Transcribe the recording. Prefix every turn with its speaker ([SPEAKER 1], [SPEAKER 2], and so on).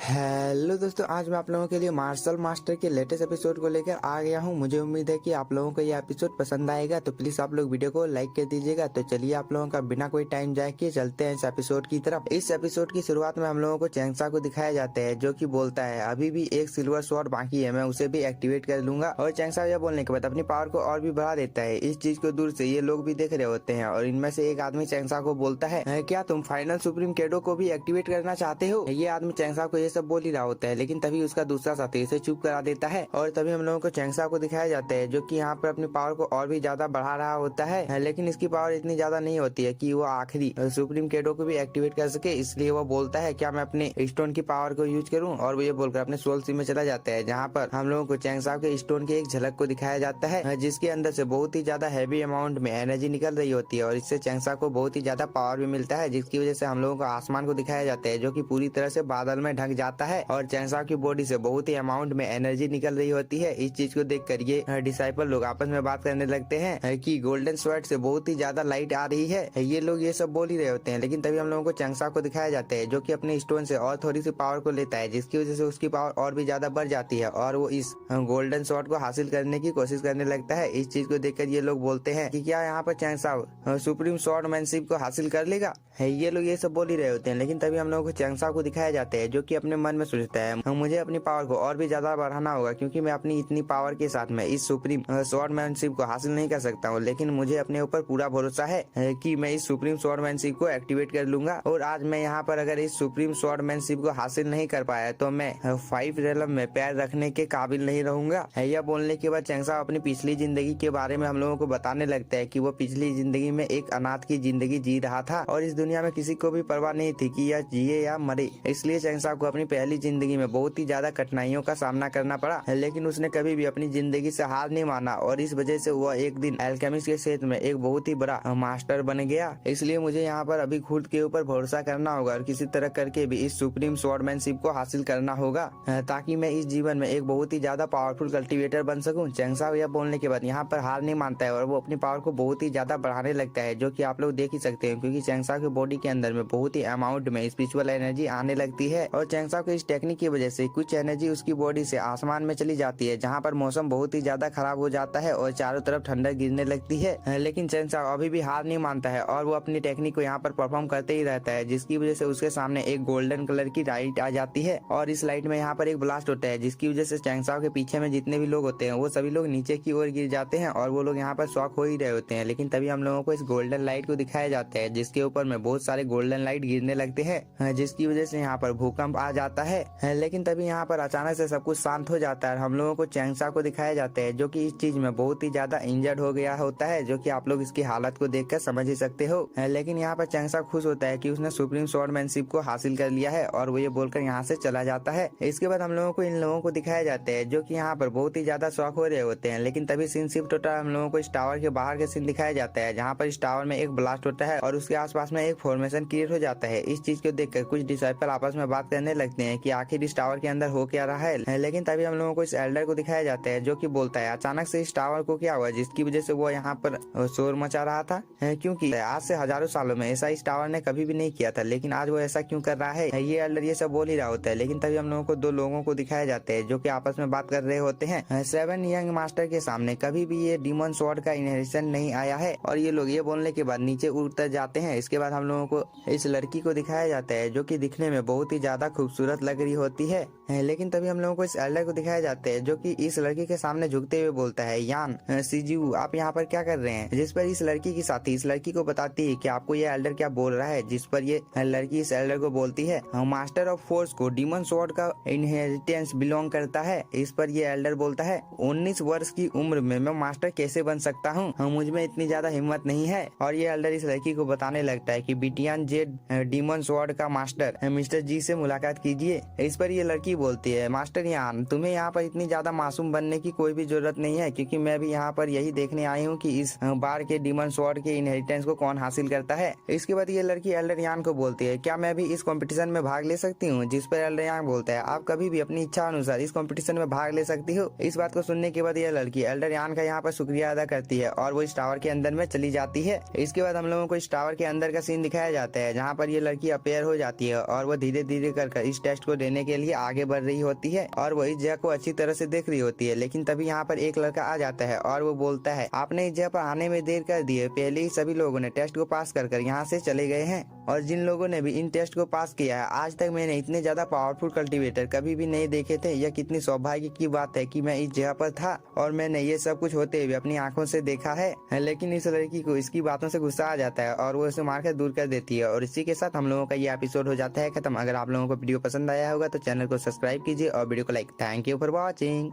[SPEAKER 1] Hello दोस्तों, आज मैं आप लोगों के लिए मार्शल मास्टर के लेटेस्ट एपिसोड को लेकर आ गया हूं। मुझे उम्मीद है कि आप लोगों को ये एपिसोड पसंद आएगा, तो प्लीज आप लोग वीडियो को लाइक कर दीजिएगा। तो चलिए आप लोगों का बिना कोई टाइम जाए के चलते हैं इस एपिसोड की तरफ। इस एपिसोड की शुरुआत में हम लोगों को चैंगसा को दिखाया जाता है, जो कि बोलता है अभी भी एक सिल्वर स्वॉर्ड बाकी है, मैं उसे भी एक्टिवेट कर लूंगा। और चैंगसा यह बोलने के बाद अपनी पावर को और भी बढ़ा देता है। इस चीज को दूर से ये लोग भी देख रहे होते हैं और इनमें से एक आदमी चैंगसा को बोलता है, क्या तुम फाइनल सुप्रीम कैडो को भी एक्टिवेट करना चाहते हो? ये आदमी चैंगसा को ये सब बोल ही रहा होता है, लेकिन तभी उसका दूसरा साथी इसे चुप करा देता है। और तभी हम लोगों को चैंगसा को दिखाया जाता है, जो कि यहाँ पर अपनी पावर को और भी ज्यादा बढ़ा रहा होता है। लेकिन इसकी पावर इतनी ज्यादा नहीं होती है कि वो आखिरी सुप्रीम कैडो को भी एक्टिवेट कर सके। इसलिए वो बोलता है क्या मैं अपने स्टोन की पावर को यूज करूँ, और वो ये बोलकर अपने सोल सी में चला जाता है, जहाँ पर हम लोगों को चैंगसा के स्टोन की एक झलक को दिखाया जाता है, जिसके अंदर से बहुत ही ज्यादा हैवी अमाउंट में एनर्जी निकल रही होती है। और इससे चैंगसा को बहुत ही ज्यादा पावर भी मिलता है, जिसकी वजह से हम लोगों को आसमान को दिखाया जाता है, जो कि पूरी तरह से बादल में ढक जाता है। और चैंगसा की बॉडी से बहुत ही अमाउंट में एनर्जी निकल रही होती है। इस चीज को देखकर ये डिसाइपल लोग आपस में बात करने लगते हैं कि गोल्डन स्वॉर्ड से बहुत ही ज्यादा लाइट आ रही है। ये लोग ये सब बोल ही रहे होते हैं, लेकिन तभी हम लोगों को चैंगसा को दिखाया जाता है, जो कि अपने स्टोन से और थोड़ी सी पावर को लेता है, जिसकी वजह से उसकी पावर और भी ज्यादा बढ़ जाती है और वो इस गोल्डन स्वॉर्ड को हासिल करने की कोशिश करने लगता है। इस चीज को देखकर ये लोग बोलते हैं कि क्या यहाँ पर चैंगसा सुप्रीम स्वॉर्ड मैनशिप को हासिल कर लेगा? ये लोग ये सब बोल ही रहे होते हैं, लेकिन तभी हम लोगों को चैंगसा को दिखाया जाता है, जो कि अपने मन में सोचता है मुझे अपनी पावर को और भी ज्यादा बढ़ाना होगा, क्योंकि मैं अपनी इतनी पावर के साथ में इस सुप्रीम स्वॉर्डमैनशिप को हासिल नहीं कर सकता हूँ। लेकिन मुझे अपने ऊपर पूरा भरोसा है कि मैं इस सुप्रीम स्वॉर्डमैनशिप को एक्टिवेट कर लूंगा। और आज मैं यहाँ पर अगर इस सुप्रीम स्वॉर्डमैनशिप को हासिल नहीं कर पाया तो मैं 5 रेलम में पैर रखने के काबिल नहीं रहूंगा। यह बोलने के बाद चैंगसा अपनी पिछली जिंदगी के बारे में हम लोगों को बताने लगता है कि वो पिछली जिंदगी में एक अनाथ की जिंदगी जी रहा था और इस दुनिया में किसी को भी परवाह नहीं थी कि यह जिए या मरे। इसलिए चैंगसा को अपनी पहली जिंदगी में बहुत ही ज्यादा कठिनाइयों का सामना करना पड़ा, लेकिन उसने कभी भी अपनी जिंदगी से हार नहीं माना और इस वजह से वह एक दिन एल्केमिस्ट के क्षेत्र में एक बहुत ही बड़ा मास्टर बन गया। इसलिए मुझे यहाँ पर अभी खुद के ऊपर भरोसा करना होगा और किसी तरह करके भी इस सुप्रीम स्वॉर्डमैनशिप को हासिल करना होगा, ताकि मैं इस जीवन में एक बहुत ही ज्यादा पावरफुल कल्टिवेटर बन सकूं। चैंगसा यह बोलने के बाद यहाँ पर हार नहीं मानता है और वो अपनी पावर को बहुत ही ज्यादा बढ़ाने लगता है, जो कि आप लोग देख ही सकते हैं, क्योंकि चैंगसा की बॉडी के अंदर में बहुत ही अमाउंट में स्पिरिचुअल एनर्जी आने लगती है। और चैंगसा की इस टेक्निक की वजह से कुछ एनर्जी उसकी बॉडी से आसमान में चली जाती है, जहाँ पर मौसम बहुत ही ज्यादा खराब हो जाता है और चारों तरफ ठंडक गिरने लगती है। लेकिन चैंगसा अभी भी हार नहीं मानता है और वो अपनी टेक्निक को यहाँ पर परफॉर्म करते ही रहता है, जिसकी वजह से उसके सामने एक गोल्डन कलर की लाइट आ जाती है और इस लाइट में यहाँ पर एक ब्लास्ट होता है, जिसकी वजह से चैंगसा के पीछे में जितने भी लोग होते हैं वो सभी लोग नीचे की ओर गिर जाते हैं और वो लोग यहाँ पर शॉक हो ही रहे होते हैं। लेकिन तभी हम लोगों को इस गोल्डन लाइट को दिखाया जाता है, जिसके ऊपर में बहुत सारे गोल्डन लाइट गिरने लगते हैं, जिसकी वजह से यहाँ पर भूकंप आ जाता है। लेकिन तभी यहाँ पर अचानक से सब कुछ शांत हो जाता है। हम लोगों को चैंगसा को दिखाया जाता है, जो कि इस चीज में बहुत ही ज्यादा इंजर्ड हो गया होता है, जो कि आप लोग इसकी हालत को देखकर समझ ही सकते हो। लेकिन यहाँ पर चैंगसा खुश होता है कि उसने सुप्रीम स्वॉर्डमैनशिप को हासिल कर लिया है और वो ये बोलकर यहाँ से चला जाता है। इसके बाद हम लोगों को इन लोगों को दिखाया जाता है, जो कि यहाँ पर बहुत ही ज्यादा शौक हो रहे होते हैं। लेकिन तभी सीन शिफ्ट होता है, हम लोगों को इस टावर के बाहर के सीन दिखाया जाता है, जहाँ पर इस टावर में एक ब्लास्ट होता है और उसके आसपास में एक फॉर्मेशन क्रिएट हो जाता है। इस चीज को देखकर कुछ डिसाइपल आपस में बात करने लगते हैं कि आखिर इस टावर के अंदर हो क्या रहा है। लेकिन तभी हम लोगों को इस एल्डर को दिखाया जाता है, जो कि बोलता है अचानक से इस टावर को क्या हुआ, जिसकी वजह से वो यहाँ पर शोर मचा रहा था, क्योंकि आज से हजारों सालों में ऐसा इस टावर ने कभी भी नहीं किया था, लेकिन आज वो ऐसा क्यों कर रहा है। ये एल्डर ये सब बोल ही रहा होता है। लेकिन तभी हम लोगों को 2 लोगों को दिखाया जाता है, जो कि आपस में बात कर रहे होते हैं। 7 यंग मास्टर के सामने कभी भी ये डीमन स्वॉर्ड का इनहेरिटेंस नहीं आया है, और ये लोग ये बोलने के बाद नीचे उतर जाते हैं। इसके बाद हम लोगों को इस लड़की को दिखाया जाता है, जो कि दिखने में बहुत ही ज्यादा खूबसूरत लग रही होती है। लेकिन तभी हम लोगों को इस एल्डर को दिखाया जाता है, जो कि इस लड़की के सामने झुकते हुए बोलता है, यान सीजू आप यहाँ पर क्या कर रहे हैं? जिस पर इस लड़की की साथी इस लड़की को बताती है कि आपको ये एल्डर क्या बोल रहा है, जिस पर ये लड़की इस एल्डर को बोलती है मास्टर ऑफ फोर्स को डीमन स्वॉर्ड का इनहेरिटेंस बिलोंग करता है। इस पर ये एल्डर बोलता है 19 वर्ष की उम्र में मैं मास्टर कैसे बन सकता हूँ, मुझ में इतनी ज्यादा हिम्मत नहीं है। और ये एल्डर इस लड़की को बताने लगता है कि बिटियान जेड डीमन स्वॉर्ड का मास्टर मिस्टर जी से मुलाकात कीजिए। इस पर ये लड़की बोलती है, मास्टर यान तुम्हें यहाँ पर इतनी ज्यादा मासूम बनने की कोई भी जरूरत नहीं है, क्योंकि मैं भी यहाँ पर यही देखने आई हूँ कि इस बार के डीमन स्वॉर्ड के इनहेरिटेंस को कौन हासिल करता है। इसके बाद ये लड़की एल्डर यान को बोलती है, क्या मैं भी इस कंपटीशन में भाग ले सकती हूँ? जिस पर एल्डर यान बोलता है, आप कभी भी अपनी इच्छा अनुसार इस कंपटीशन में भाग ले सकती हो। इस बात को सुनने के बाद यह लड़की एल्डर यान का यहाँ पर शुक्रिया अदा करती है और वो इस टावर के अंदर में चली जाती है। इसके बाद हम लोगों को इस टावर के अंदर का सीन दिखाया जाता है, जहाँ पर ये लड़की अपेयर हो जाती है और वो धीरे धीरे कर इस टेस्ट को देने के लिए आगे बढ़ रही होती है और वो इस जगह को अच्छी तरह से देख रही होती है। लेकिन तभी यहाँ पर एक लड़का आ जाता है और वो बोलता है, आपने इस जगह पर आने में देर कर दी है, पहले ही सभी लोगों ने टेस्ट को पास कर यहाँ से चले गए हैं और जिन लोगों ने भी इन टेस्ट को पास किया है, आज तक मैंने इतने ज्यादा पावरफुल कल्टीवेटर कभी भी नहीं देखे थे। यह कितनी सौभाग्य की बात है कि मैं इस जगह पर था और मैंने ये सब कुछ होते हुए अपनी आंखों से देखा है। लेकिन इस लड़की को इसकी बातों से गुस्सा आ जाता है और वो उसे मारकर दूर कर देती है और इसी के साथ हम लोगों का ये एपिसोड हो जाता है खत्म। अगर आप लोगों को वीडियो पसंद आया होगा तो चैनल को सब्सक्राइब कीजिए और वीडियो को like. Thank you for watching.